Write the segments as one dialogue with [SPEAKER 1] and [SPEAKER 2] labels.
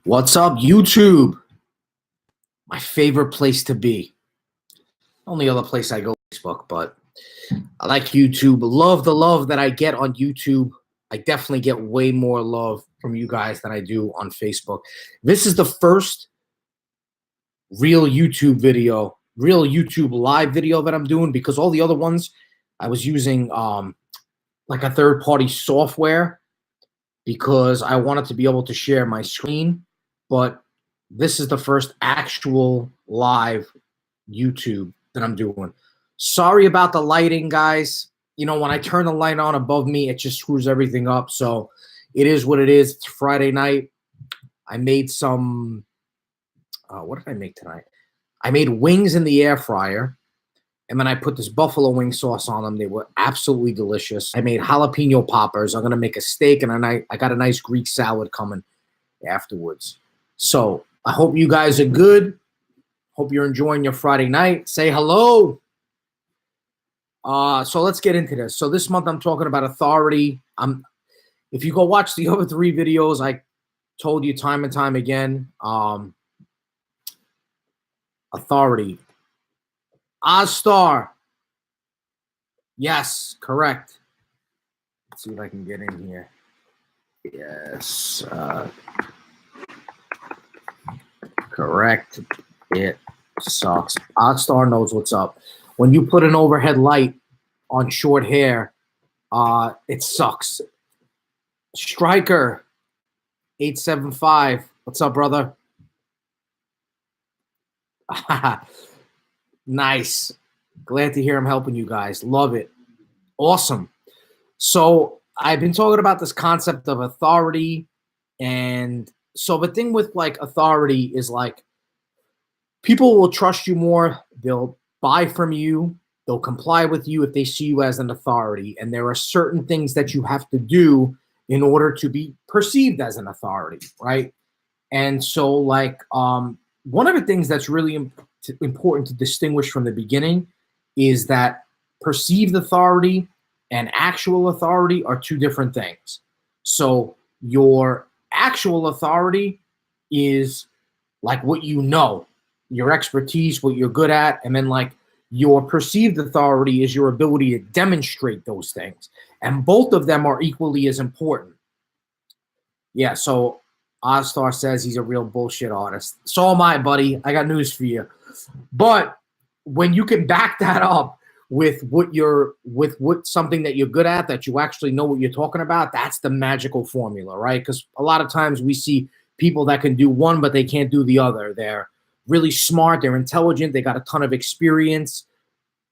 [SPEAKER 1] What's up, YouTube? My favorite place to be. Only other place I go is Facebook, but I like YouTube. Love the love that I get on YouTube. I definitely get way more love from you guys than I do on Facebook. This is the first real YouTube video, real YouTube live video that I'm doing, because all the other ones I was using like a third-party software because I wanted to be able to share my screen, but this is the first actual live YouTube that I'm doing. Sorry about the lighting, guys. You know, when I turn the light on above me, it just screws everything up. So it is what it is. It's Friday night. I made some, what did I make tonight? I made wings in the air fryer, and then I put this buffalo wing sauce on them. They were absolutely delicious. I made jalapeno poppers. I'm going to make a steak, and I got a nice Greek salad coming afterwards. So I hope you guys are good. Hope you're enjoying your Friday night. Say hello. So let's get into this. So this month I'm talking about authority. If you go watch the other three videos, I told you time and time again, authority. Ozstar. Yes, correct. Let's see if I can get in here. Yes. Correct. It sucks. Ozstar knows what's up. When you put an overhead light on short hair, it sucks. Striker 875. What's up, brother? Nice. Glad to hear I'm helping you guys. Love it. Awesome. So I've been talking about this concept of authority. And so the thing with like authority is like people will trust you more. They'll buy from you. They'll comply with you if they see you as an authority. And there are certain things that you have to do in order to be perceived as an authority, right? And so like one of the things that's really important to distinguish from the beginning is that perceived authority and actual authority are two different things. So your actual authority is like what you know, your expertise, what you're good at, and then like your perceived authority is your ability to demonstrate those things. And both of them are equally as important. Yeah, so Ozstar says he's a real bullshit artist. So am I, buddy. I got news for you. But when you can back that up with what something that you're good at, that you actually know what you're talking about, that's the magical formula, right? Because a lot of times we see people that can do one, but they can't do the other. They're really smart, they're intelligent, they got a ton of experience.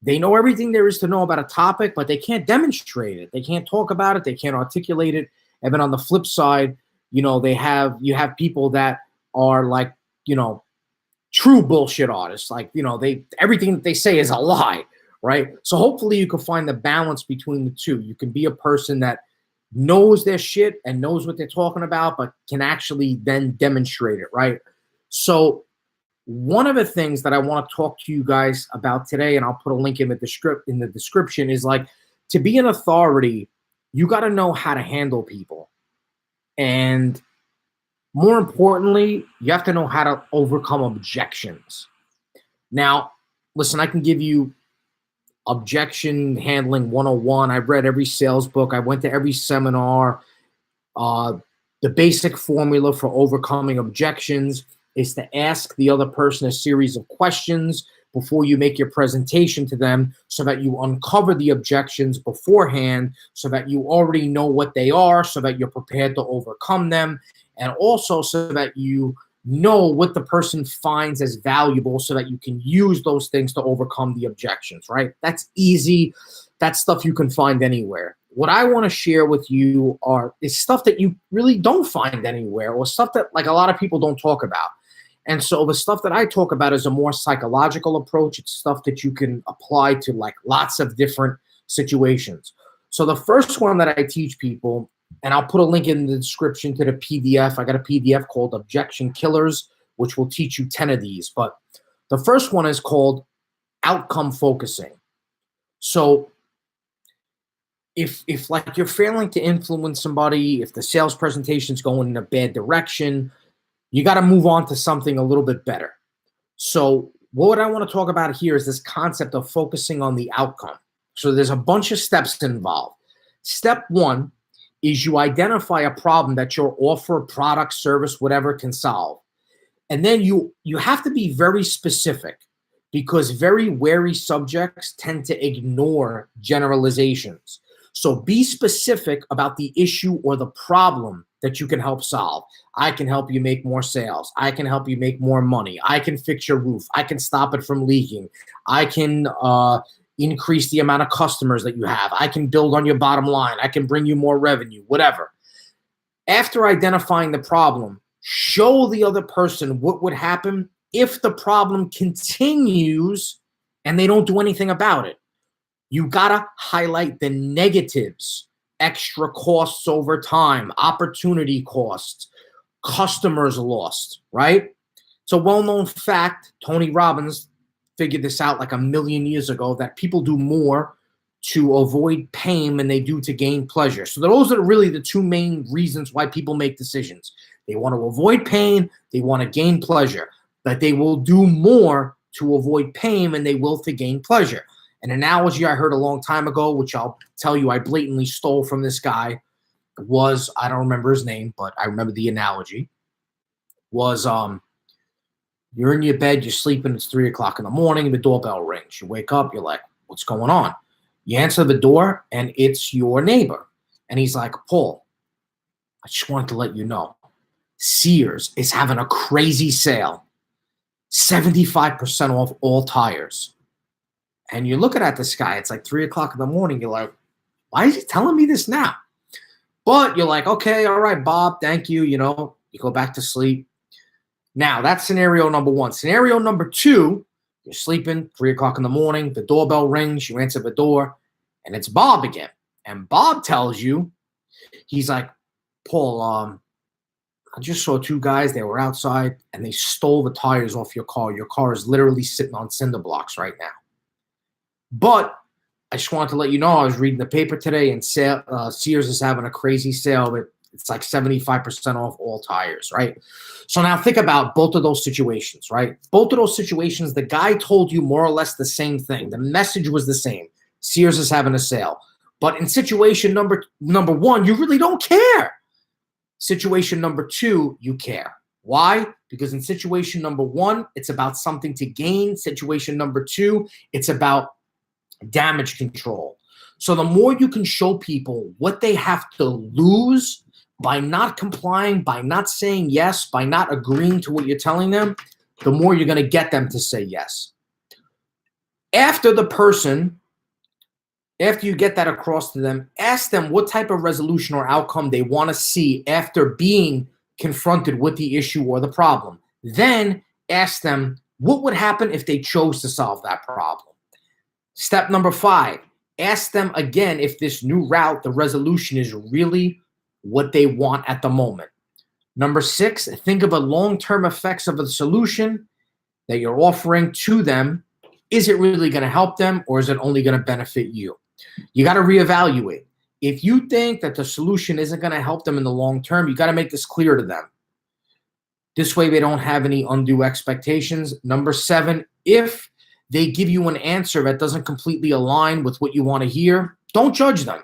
[SPEAKER 1] They know everything there is to know about a topic, but they can't demonstrate it. They can't talk about it, they can't articulate it. And then on the flip side, you know, you have people that are like, you know, true bullshit artists. Like, you know, everything that they say is a lie, right? So hopefully you can find the balance between the two. You can be a person that knows their shit and knows what they're talking about, but can actually then demonstrate it, right? So one of the things that I want to talk to you guys about today, and I'll put a link in the description, is like, to be an authority, you got to know how to handle people. And more importantly, you have to know how to overcome objections. Now, listen, I can give you objection handling 101. I've read every sales book. I went to every seminar. The basic formula for overcoming objections is to ask the other person a series of questions before you make your presentation to them, so that you uncover the objections beforehand, so that you already know what they are, so that you're prepared to overcome them, and also so that you know what the person finds as valuable, so that you can use those things to overcome the objections, right? That's easy. That's stuff you can find anywhere. What I want to share with you is stuff that you really don't find anywhere, or stuff that like a lot of people don't talk about. And so the stuff that I talk about is a more psychological approach. It's stuff that you can apply to like lots of different situations. So the first one that I teach people, and I'll put a link in the description to the PDF. I got a PDF called Objection Killers, which will teach you 10 of these. But the first one is called outcome focusing. So if like you're failing to influence somebody, if the sales presentation is going in a bad direction, You got to move on to something a little bit better. So what I want to talk about here is this concept of focusing on the outcome. So there's a bunch of steps involved. Step one is you identify a problem that your offer, product, service, whatever can solve. And then you have to be very specific, because very wary subjects tend to ignore generalizations. So be specific about the issue or the problem that you can help solve. I can help you make more sales. I can help you make more money. I can fix your roof. I can stop it from leaking. I can increase the amount of customers that you have. I can build on your bottom line. I can bring you more revenue, whatever. After identifying the problem, show the other person what would happen if the problem continues and they don't do anything about it. You gotta highlight the negatives: extra costs over time, opportunity costs, customers lost, right? It's a well-known fact. Tony Robbins figured this out like a million years ago, that people do more to avoid pain than they do to gain pleasure. So those are really the two main reasons why people make decisions. They want to avoid pain, they want to gain pleasure, but they will do more to avoid pain than they will to gain pleasure. An analogy I heard a long time ago, which I'll tell you I blatantly stole from this guy, was, I don't remember his name, but I remember the analogy, was you're in your bed, you're sleeping, it's 3 o'clock in the morning, the doorbell rings. You wake up, you're like, what's going on? You answer the door, and it's your neighbor. And he's like, Paul, I just wanted to let you know, Sears is having a crazy sale, 75% off all tires. And you're looking at this guy, it's like 3 o'clock in the morning. You're like, why is he telling me this now? But you're like, okay, all right, Bob, thank you. You go back to sleep. Now, that's scenario number one. Scenario number two, you're sleeping, 3 o'clock in the morning, the doorbell rings, you answer the door, and it's Bob again. And Bob tells you, he's like, Paul, I just saw two guys, they were outside, and they stole the tires off your car. Your car is literally sitting on cinder blocks right now. But I just wanted to let you know, I was reading the paper today, and Sears is having a crazy sale. It's like 75% off all tires, right? So now think about both of those situations, right? Both of those situations, the guy told you more or less the same thing. The message was the same. Sears is having a sale. But in situation number one, you really don't care. Situation number two, you care. Why? Because in situation number one, it's about something to gain. Situation number two, it's about damage control. So the more you can show people what they have to lose by not complying, by not saying yes, by not agreeing to what you're telling them, the more you're going to get them to say yes. After you get that across to them, ask them what type of resolution or outcome they want to see after being confronted with the issue or the problem. Then ask them what would happen if they chose to solve that problem. Step number 5, ask them again if this new route, the resolution, is really what they want at the moment. Number 6, think of the long-term effects of the solution that you're offering to them. Is it really going to help them, or is it only going to benefit you? You got to reevaluate. If you think that the solution isn't going to help them in the long term, you got to make this clear to them. This way they don't have any undue expectations. Number 7, if they give you an answer that doesn't completely align with what you want to hear, don't judge them.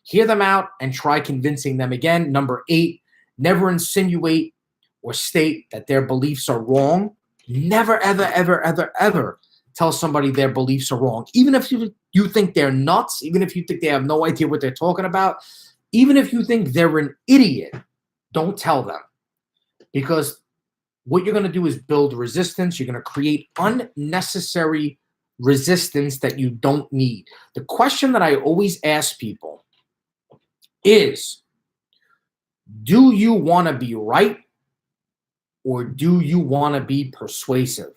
[SPEAKER 1] Hear them out and try convincing them again. Number 8, never insinuate or state that their beliefs are wrong. Never, ever, ever, ever, ever tell somebody their beliefs are wrong. Even if you think they're nuts, even if you think they have no idea what they're talking about, even if you think they're an idiot, don't tell them. Because what you're going to do is build resistance. You're going to create unnecessary resistance that you don't need. The question that I always ask people is, do you want to be right, or do you want to be persuasive?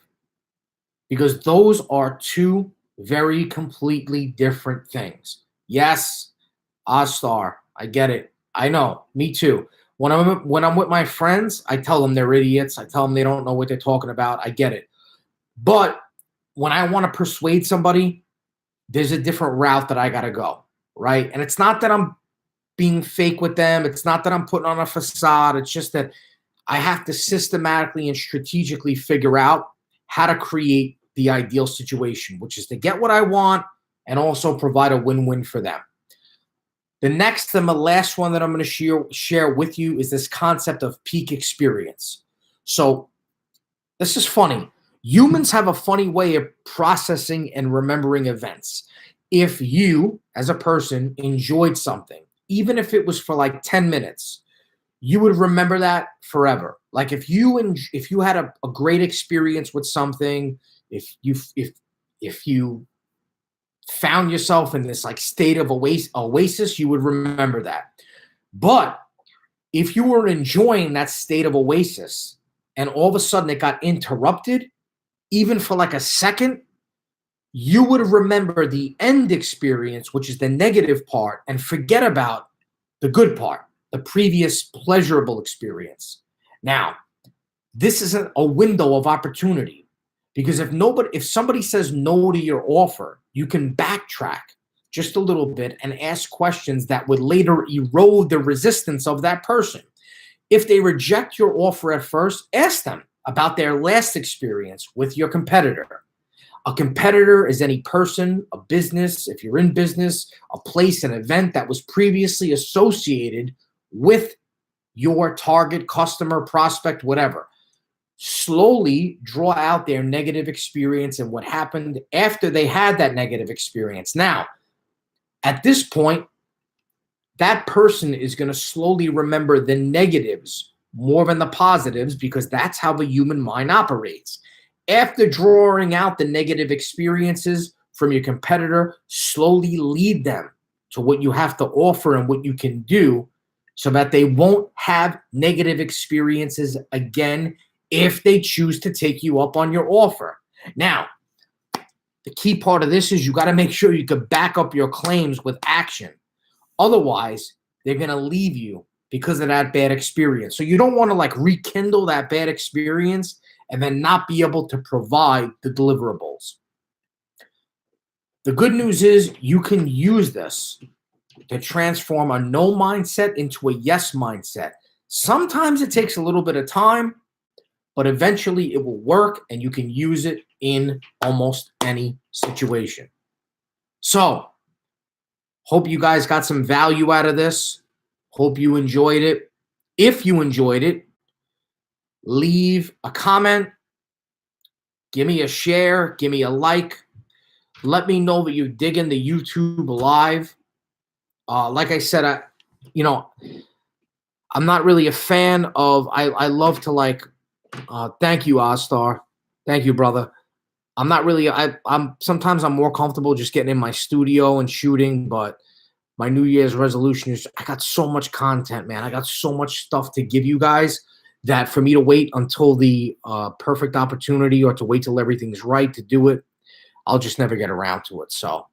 [SPEAKER 1] Because those are two very completely different things. Yes, Ostar, I get it. I know, me too. When I'm with my friends, I tell them they're idiots. I tell them they don't know what they're talking about. I get it. But when I want to persuade somebody, there's a different route that I got to go, right? And it's not that I'm being fake with them. It's not that I'm putting on a facade. It's just that I have to systematically and strategically figure out how to create the ideal situation, which is to get what I want and also provide a win-win for them. The next and the last one that I'm going to share with you is this concept of peak experience. So this is funny. Humans have a funny way of processing and remembering events. If you, as a person, enjoyed something, even if it was for like 10 minutes, you would remember that forever. Like if you had a great experience with something, if you found yourself in this like state of oasis, you would remember that. But if you were enjoying that state of oasis and all of a sudden it got interrupted, even for like a second, you would remember the end experience, which is the negative part, and forget about the good part, the previous pleasurable experience. Now, this isn't a window of opportunity, because if somebody says no to your offer, you can backtrack just a little bit and ask questions that would later erode the resistance of that person. If they reject your offer at first, ask them about their last experience with your competitor. A competitor is any person, a business, if you're in business, a place, an event that was previously associated with your target customer, prospect, whatever. Slowly draw out their negative experience and what happened after they had that negative experience. Now, at this point, that person is going to slowly remember the negatives more than the positives, because that's how the human mind operates. After drawing out the negative experiences from your competitor, slowly lead them to what you have to offer and what you can do so that they won't have negative experiences again if they choose to take you up on your offer. Now, the key part of this is you got to make sure you can back up your claims with action. Otherwise, they're going to leave you because of that bad experience. So you don't want to like rekindle that bad experience and then not be able to provide the deliverables. The good news is you can use this to transform a no mindset into a yes mindset. Sometimes it takes a little bit of time, but eventually it will work and you can use it in almost any situation. So, hope you guys got some value out of this. Hope you enjoyed it. If you enjoyed it, leave a comment, give me a share, give me a like. Let me know that you're digging the YouTube live. Like I said, I'm not really a fan of, I love to like, thank you, Ozstar. Thank you, brother. I'm not really, sometimes I'm more comfortable just getting in my studio and shooting, but my New Year's resolution is I got so much content, man. I got so much stuff to give you guys that for me to wait until the perfect opportunity or to wait till everything's right to do it, I'll just never get around to it. So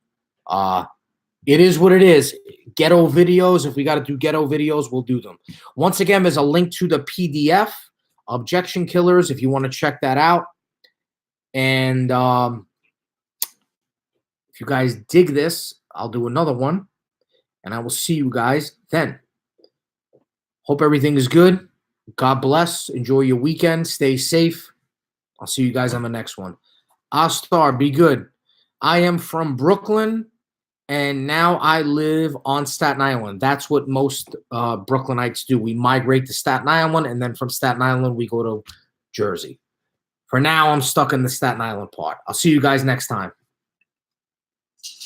[SPEAKER 1] it is what it is. Ghetto videos, if we got to do ghetto videos, we'll do them. Once again, there's a link to the PDF, Objection Killers, if you want to check that out. And if you guys dig this, I'll do another one. And I will see you guys then. Hope everything is good. God bless. Enjoy your weekend. Stay safe. I'll see you guys on the next one. Ozstar, be good. I am from Brooklyn, and now I live on Staten Island. That's what most Brooklynites do. We migrate to Staten Island, and then from Staten Island, we go to Jersey. For now, I'm stuck in the Staten Island part. I'll see you guys next time.